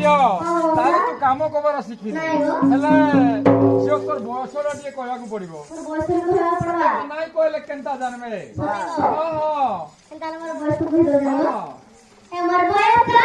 ଝିଅ ତାହେଲେ ତୁ କାମ କବାର ଶିଖିନି ହେଲେ ଝିଅ ତୋର ବୟସଟା ଟିକେ କହିବାକୁ ପଡିବ ନାଇଁ କହିଲେ କେନ୍ତା ଜାଣିବେ ମୋର ବୟସ